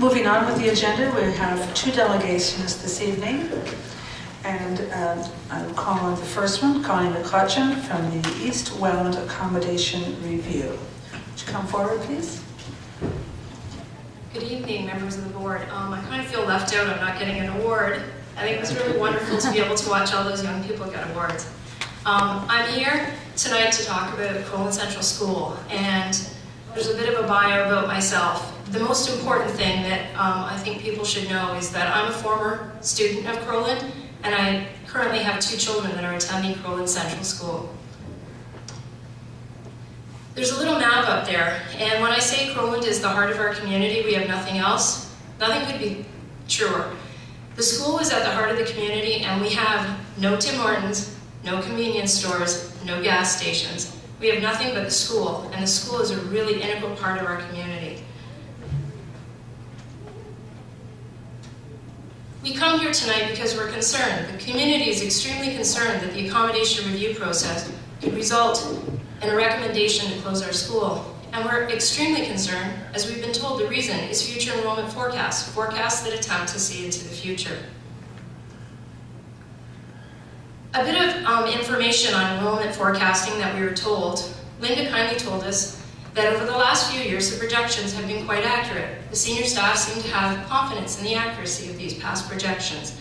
Moving on with the agenda, we have two delegations this evening. And I'll call on the first one, Connie McCutcheon from the East Welland Accommodation Review. Would you come forward, please? Good evening, members of the board. I kind of feel left out. I'm not getting an award. I think it was really wonderful to be able to watch all those young people get awards. I'm here tonight to talk about Crowland Central School, and there's a bit of a bio about myself. The most important thing that I think people should know is that I'm a former student of Crowland, and I currently have 2 children that are attending Crowland Central School. There's a little map up there, and when I say Crowland is the heart of our community, we have nothing else, nothing could be truer. The school is at the heart of the community, and we have no Tim Hortons, no convenience stores, no gas stations. We have nothing but the school, and the school is a really integral part of our community. We come here tonight because we're concerned. The community is extremely concerned that the accommodation review process could result in a recommendation to close our school. And we're extremely concerned, as we've been told the reason is future enrollment forecasts that attempt to see into the future. A bit of information on enrollment forecasting that we were told. Linda kindly told us that over the last few years, the projections have been quite accurate. The senior staff seem to have confidence in the accuracy of these past projections.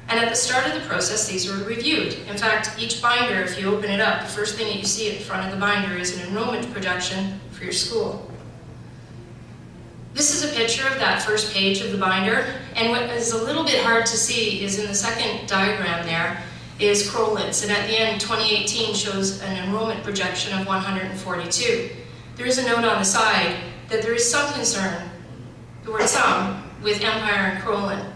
And at the start of the process, these were reviewed. In fact, each binder, if you open it up, the first thing that you see at the front of the binder is an enrollment projection for your school. This is a picture of that first page of the binder, and what is a little bit hard to see is in the second diagram there is Crowland's, and at the end, 2018 shows an enrollment projection of 142. There is a note on the side that there is some concern, the word some, with Empire and Crowland.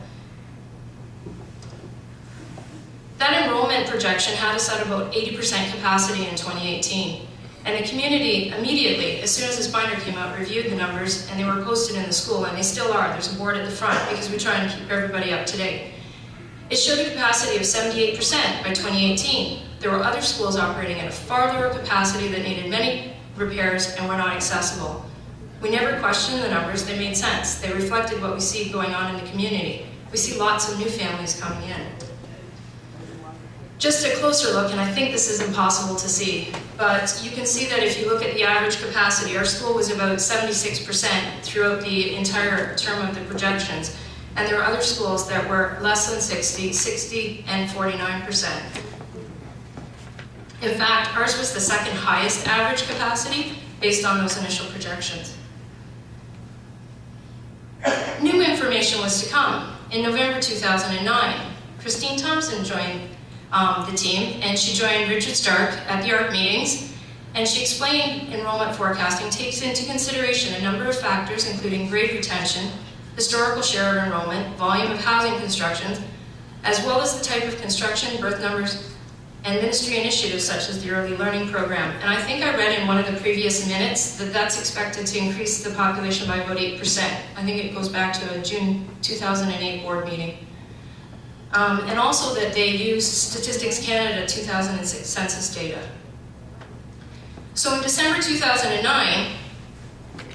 That enrollment projection had us at about 80% capacity in 2018. And the community immediately, as soon as this binder came out, reviewed the numbers, and they were posted in the school, and they still are. There's a board at the front because we try and keep everybody up to date. It showed a capacity of 78% by 2018. There were other schools operating at a far lower capacity that needed many repairs and were not accessible. We never questioned the numbers, they made sense. They reflected what we see going on in the community. We see lots of new families coming in. Just a closer look, and I think this is impossible to see, but you can see that if you look at the average capacity, our school was about 76% throughout the entire term of the projections, and there were other schools that were less than 60, and 49%. In fact, ours was the second highest average capacity based on those initial projections. New information was to come. In November 2009, Christine Thompson joined the team, and she joined Richard Stark at the ARC meetings, and she explained enrollment forecasting takes into consideration a number of factors, including grade retention, historical share of enrollment, volume of housing constructions, as well as the type of construction, birth numbers, and ministry initiatives such as the early learning program. And I think I read in one of the previous minutes that that's expected to increase the population by about 8%. I think it goes back to a June 2008 board meeting. And also that they used Statistics Canada 2006 census data. So in December 2009,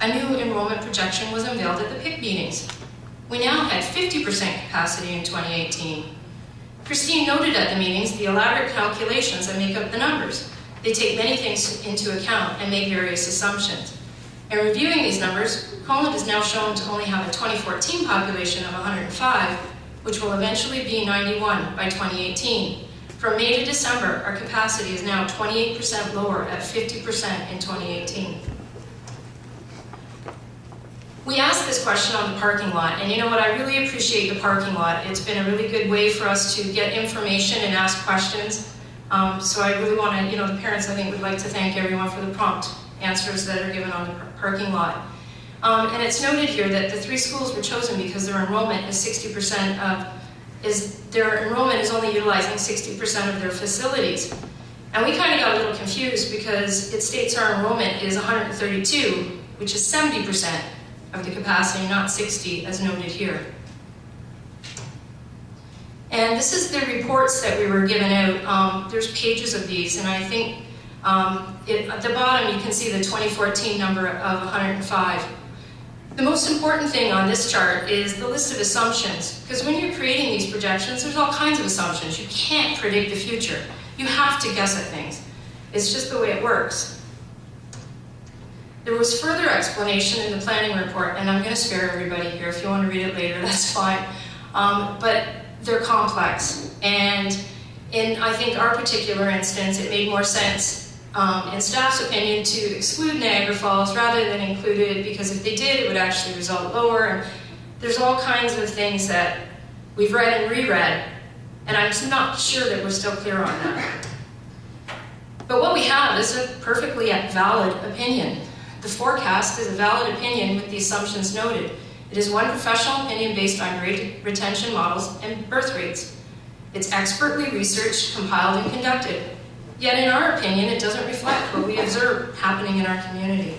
a new enrollment projection was unveiled at the PIC meetings. We now had 50% capacity in 2018. Christine noted at the meetings the elaborate calculations that make up the numbers. They take many things into account and make various assumptions. In reviewing these numbers, Crowland is now shown to only have a 2014 population of 105, which will eventually be 91 by 2018. From May to December, our capacity is now 28% lower at 50% in 2018. We asked this question on the parking lot, and you know what, I really appreciate the parking lot. It's been a really good way for us to get information and ask questions. So I really want to, the parents I think would like to thank everyone for the prompt answers that are given on the parking lot. And it's noted here that the 3 schools were chosen because their enrollment is 60% their enrollment is only utilizing 60% of their facilities. And we kind of got a little confused because it states our enrollment is 132, which is 70% of the capacity, not 60 as noted here. And this is the reports that we were given out. There's pages of these, and I think at the bottom you can see the 2014 number of 105. The most important thing on this chart is the list of assumptions, because when you're creating these projections, there's all kinds of assumptions. You can't predict the future. You have to guess at things. It's just the way it works. There was further explanation in the planning report, and I'm going to spare everybody here. If you want to read it later, that's fine. But they're complex, and in, I think, our particular instance, it made more sense in staff's opinion to exclude Niagara Falls rather than include it, because if they did, it would actually result lower. And there's all kinds of things that we've read and reread, and I'm not sure that we're still clear on that. But what we have is a perfectly valid opinion. The forecast is a valid opinion with the assumptions noted. It is one professional opinion based on grade retention models and birth rates. It's expertly researched, compiled, and conducted. Yet in our opinion, it doesn't reflect what we observe happening in our community.